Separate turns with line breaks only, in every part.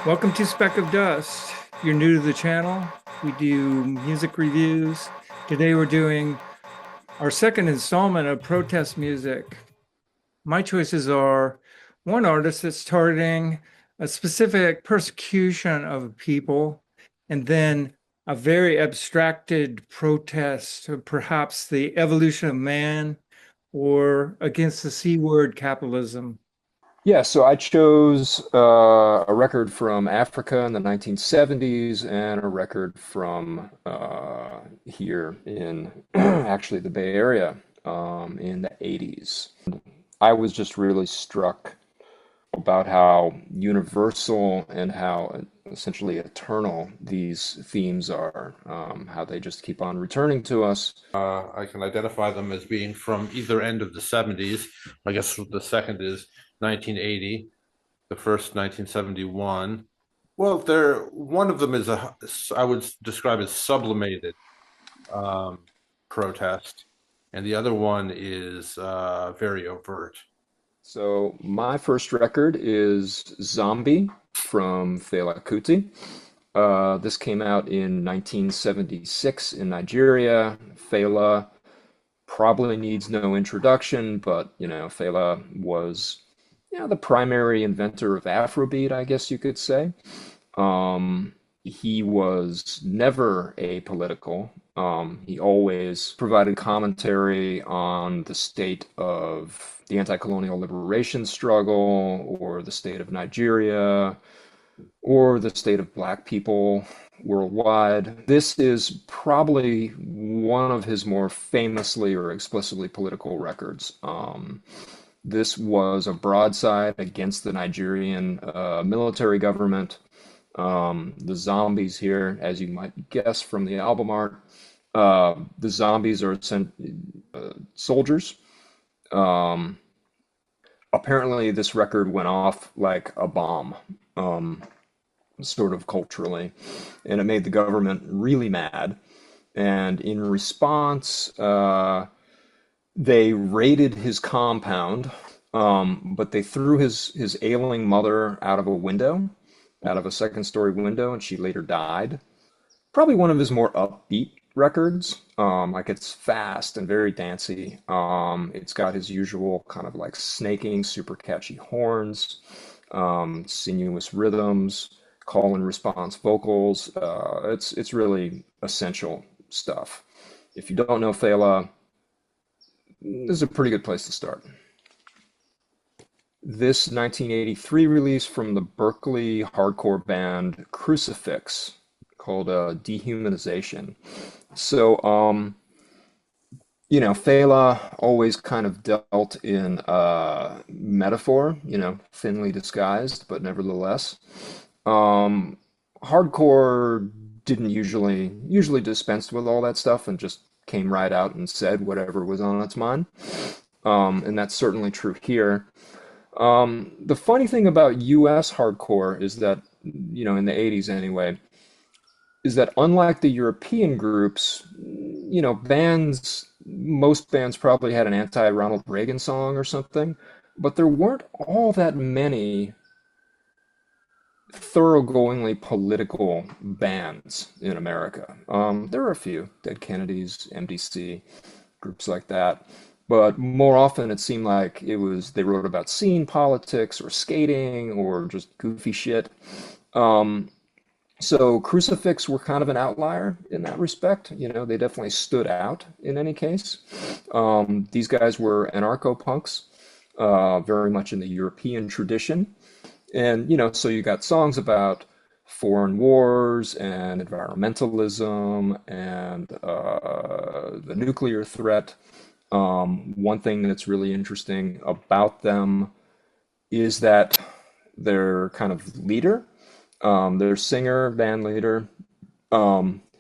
Welcome to Speck of Dust. If you're new to the channel, we do music reviews. Today we're doing our second installment of protest music. My choices are one artist that's targeting a specific persecution of a people, and then a very abstracted protest, perhaps the evolution of man or against the C word capitalism.
Yeah, so I chose a record from Africa in the 1970s and a record from here in actually the Bay Area in the 80s. I was just really struck about how universal and how essentially eternal these themes are, how they just keep on returning to us.
I can identify them as being from either end of the 70s. I guess the second is 1980, the first 1971. Well, one of them is I would describe as sublimated um, protest, and the other one is very overt.
So my first record is Zombie from Fela Kuti. This came out in 1976 in Nigeria. Fela probably needs no introduction, but Fela was the primary inventor of Afrobeat, I guess you could say. He was never apolitical. He always provided commentary on the state of the anti-colonial liberation struggle, or the state of Nigeria, or the state of Black people worldwide. This is probably one of his more famously or explicitly political records. This was a broadside against the Nigerian military government. The zombies here, as you might guess from the album art, the zombies are soldiers. Um, Apparently, this record went off like a bomb, sort of culturally, and it made the government really mad. And in response, they raided his compound, but they threw his ailing mother out of a window, out of a second story window, and she later died. Probably one of his more upbeat records. Like it's fast and very dancey. It's got his usual kind of like snaking, super catchy horns, sinuous rhythms, call and response vocals. It's really essential stuff. If you don't know Fela, this is a pretty good place to start. This 1983 release from the Berkeley hardcore band Crucifix called Dehumanization. So, Fela always kind of dealt in metaphor, thinly disguised, but nevertheless. Hardcore didn't usually dispensed with all that stuff and just came right out and said whatever was on its mind. And that's certainly true here. The funny thing about US hardcore is that, in the 80s anyway, is that unlike the European groups, most bands probably had an anti-Ronald Reagan song or something, but there weren't all that many thoroughgoingly political bands in America. There were a few, Dead Kennedys, MDC, groups like that. But more often it seemed like they wrote about scene politics or skating or just goofy shit. So Crucifix were kind of an outlier in that respect. They definitely stood out in any case. These guys were anarcho-punks, very much in the European tradition. And, so you got songs about foreign wars and environmentalism and the nuclear threat. One thing that's really interesting about them is that their kind of leader, their singer, band leader,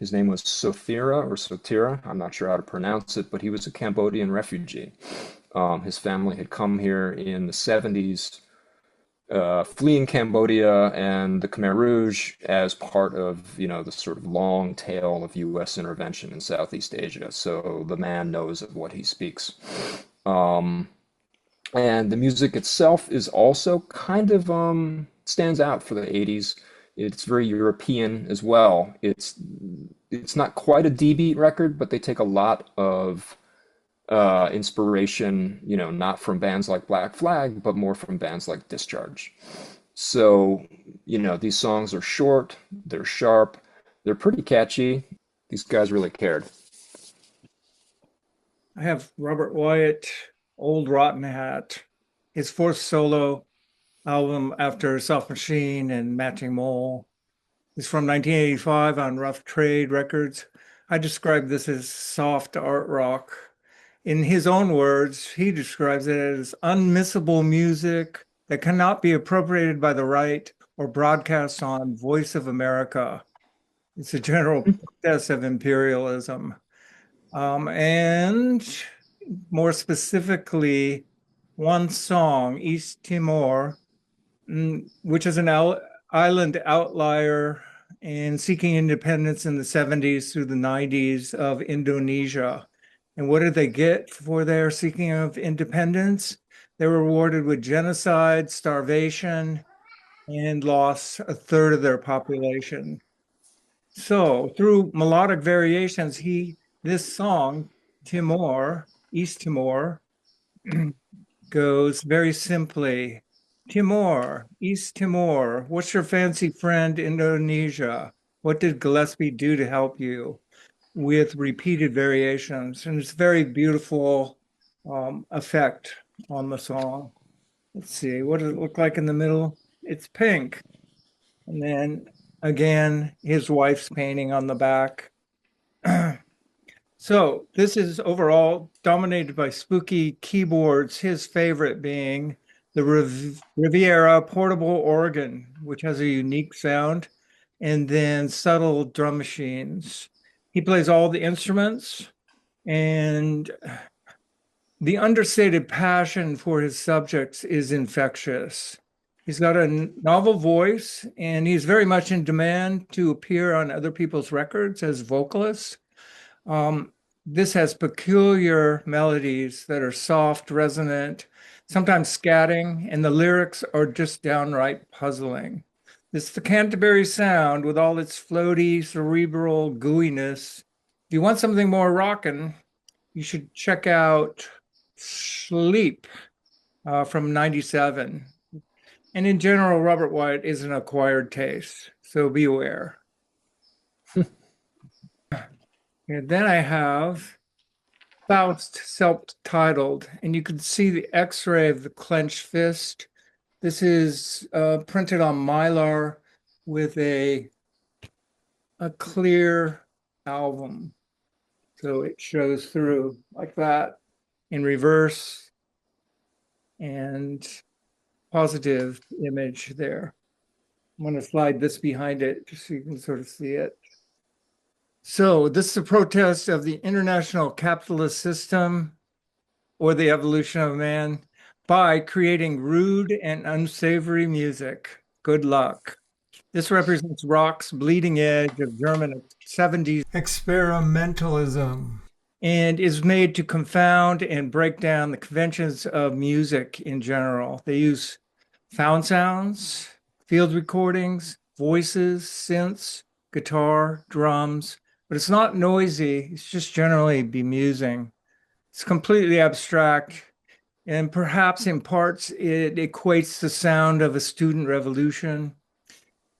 his name was Sotira. I'm not sure how to pronounce it, but he was a Cambodian refugee. His family had come here in the 70s, fleeing Cambodia and the Khmer Rouge as part of, the sort of long tail of U.S. intervention in Southeast Asia. So the man knows of what he speaks. And the music itself is also kind of stands out for the 80s. It's very European as well. It's not quite a D-beat record, but they take a lot of inspiration, not from bands like Black Flag, but more from bands like Discharge. So, these songs are short, they're sharp, they're pretty catchy. These guys really cared.
I have Robert Wyatt, Old Rotten Hat, his fourth solo album after Soft Machine and Matching Mole. It's from 1985 on Rough Trade Records. I describe this as soft art rock. In his own words, he describes it as unmissable music that cannot be appropriated by the right or broadcast on Voice of America. It's a general protest of imperialism. And more specifically, one song, East Timor, which is an island outlier in seeking independence in the 70s through the 90s of Indonesia. And what did they get for their seeking of independence? They were rewarded with genocide, starvation, and lost a third of their population. So through melodic variations, this song, Timor, East Timor, goes very simply, Timor, East Timor, what's your fancy friend, Indonesia? What did Gillespie do to help you? With repeated variations. And it's very beautiful effect on the song. Let's see, what does it look like in the middle? It's pink. And then again, his wife's painting on the back. So this is overall dominated by spooky keyboards, his favorite being the Riviera portable organ, which has a unique sound, and then subtle drum machines. He plays all the instruments, and the understated passion for his subjects is infectious. He's got a novel voice, and he's very much in demand to appear on other people's records as vocalist. This has peculiar melodies that are soft, resonant, sometimes scatting, and the lyrics are just downright puzzling. It's the Canterbury sound with all its floaty, cerebral gooiness. If you want something more rockin', you should check out Sleep from 97. And in general, Robert Wyatt is an acquired taste, so beware. And then I have Faust, self-titled, and you can see the X-ray of the clenched fist. This is printed on Mylar with a clear album. So it shows through like that in reverse and positive image there. I'm going to slide this behind it just so you can sort of see it. So this is a protest of the international capitalist system or the evolution of man by creating rude and unsavory music. Good luck. This represents rock's bleeding edge of German 70s experimentalism and is made to confound and break down the conventions of music in general. They use found sounds, field recordings, voices, synths, guitar, drums, but it's not noisy. It's just generally bemusing. It's completely abstract, and perhaps in parts it equates the sound of a student revolution.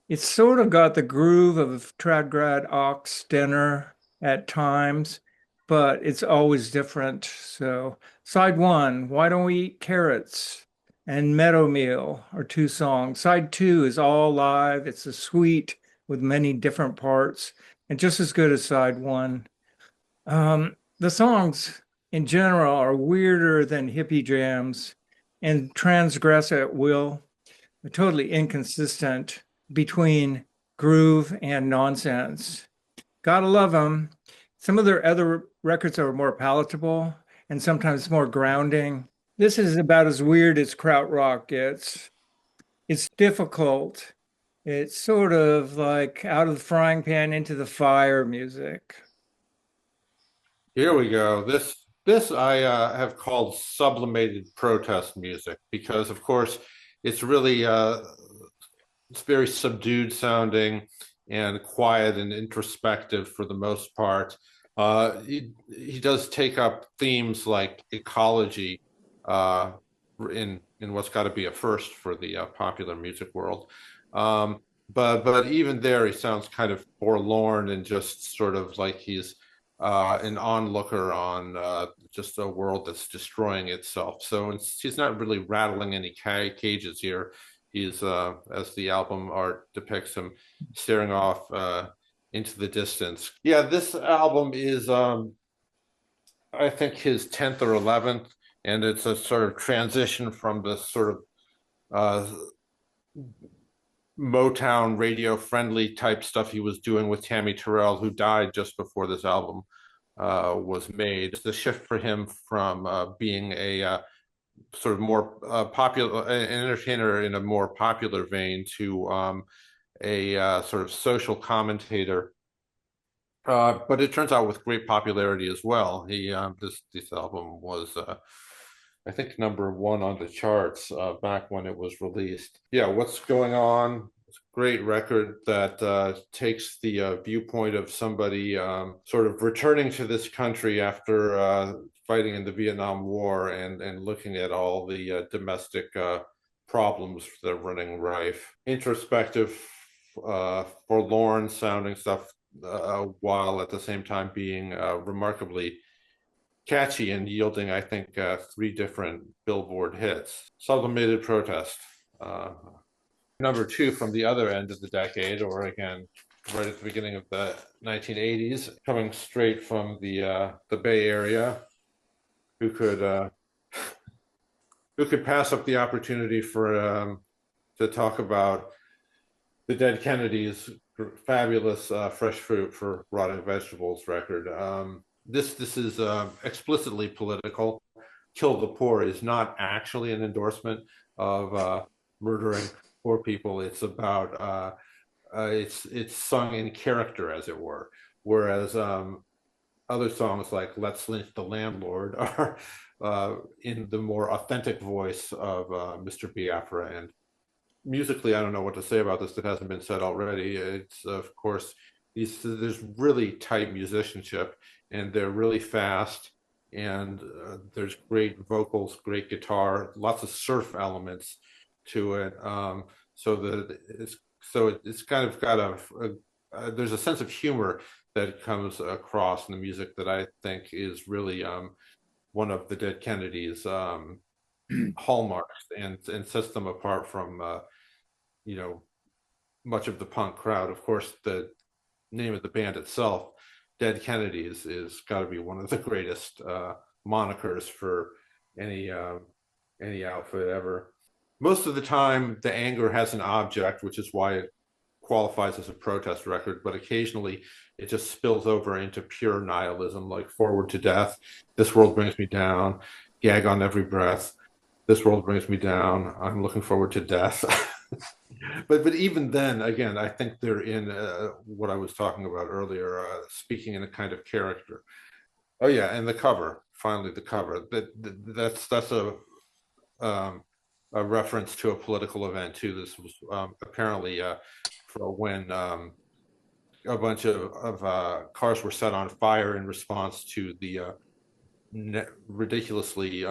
It's sort of got the groove of Tradgrad Ox Denner at times, but it's always different. So side one, Why Don't We Eat Carrots? And Meadow Meal are two songs. Side two is all live. It's a suite with many different parts and just as good as side one. The songs in general are weirder than hippie jams and transgress at will. They're totally inconsistent between groove and nonsense. Gotta love them. Some of their other records are more palatable and sometimes more grounding. This is about as weird as krautrock gets. It's difficult. It's sort of like out of the frying pan into the fire music.
Here we go. This I have called sublimated protest music because, of course, it's really it's very subdued sounding and quiet and introspective for the most part. He does take up themes like ecology in what's got to be a first for the popular music world. But even there, he sounds kind of forlorn and just sort of like he's an onlooker on just a world that's destroying itself. So he's not really rattling any cages here. He's, as the album art depicts him, staring off into the distance. Yeah, this album is, I think, his 10th or 11th, and it's a sort of transition from the sort of Motown radio friendly type stuff he was doing with Tammy Terrell, who died just before this album was made. The shift for him from being a sort of more popular, an entertainer in a more popular vein, to a sort of social commentator. But it turns out with great popularity as well. This album was, I think, #1 on the charts back when it was released. Yeah, What's Going On? It's a great record that takes the viewpoint of somebody sort of returning to this country after fighting in the Vietnam War and looking at all the domestic problems that are running rife. Introspective, forlorn sounding stuff, while at the same time being remarkably catchy and yielding, I think, 3 different Billboard hits. Sublimated Protest, #2 from the other end of the decade, or again, right at the beginning of the 1980s, coming straight from the Bay Area. Who could pass up the opportunity for to talk about the Dead Kennedys' fabulous Fresh Fruit for Rotting Vegetables record. This is explicitly political. Kill the Poor is not actually an endorsement of murdering poor people. It's about it's sung in character, as it were, whereas other songs like Let's Lynch the Landlord are in the more authentic voice of Mr. Biafra. And musically, I don't know what to say about this that hasn't been said already. It's, of course, there's really tight musicianship, and they're really fast, and there's great vocals, great guitar, lots of surf elements to it. So it's kind of got there's a sense of humor that comes across in the music that I think is really one of the Dead Kennedys' hallmarks, and sets them apart from much of the punk crowd. Of course, the name of the band itself, Dead Kennedys, is got to be one of the greatest monikers for any outfit ever. Most of the time, the anger has an object, which is why it qualifies as a protest record, but occasionally it just spills over into pure nihilism, like Forward to Death, This World Brings Me Down, Gag on Every Breath, This World Brings Me Down, I'm Looking Forward to Death. But even then, again, I think they're in what I was talking about earlier, speaking in a kind of character. Oh yeah, and the cover, finally the cover, that's a reference to a political event too. This was apparently for when a bunch of cars were set on fire in response to the ridiculously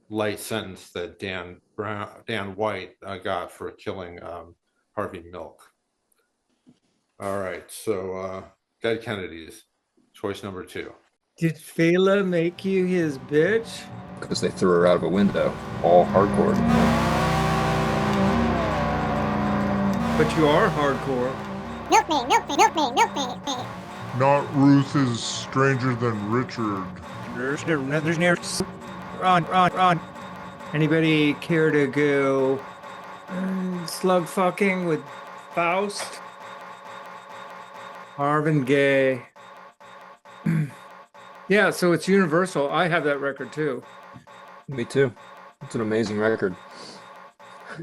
light sentence that Dan Wyatt got for killing Harvey Milk. All right, so Dead Kennedys, choice #2.
Did Fela make you his bitch?
Because they threw her out of a window, all hardcore.
But you are hardcore.
Milk me, milk me, milk me, milk me.
Not Ruth is stranger than Richard.
Run. Anybody care to go slug fucking with Faust? Marvin Gaye. Yeah, so it's universal. I have that record too.
Me too. It's an amazing record.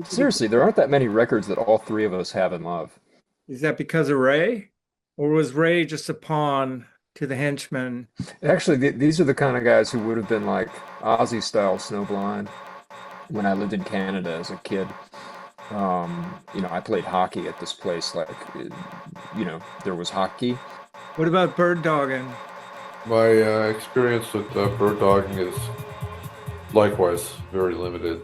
Seriously, there aren't that many records that all 3 of us have in love.
Is that because of Ray? Or was Ray just a pawn to the henchmen?
Actually, these are the kind of guys who would have been like Ozzy-style snowblind when I lived in Canada as a kid. I played hockey at this place. Like, there was hockey.
What about bird dogging?
My experience with bird dogging is likewise very limited.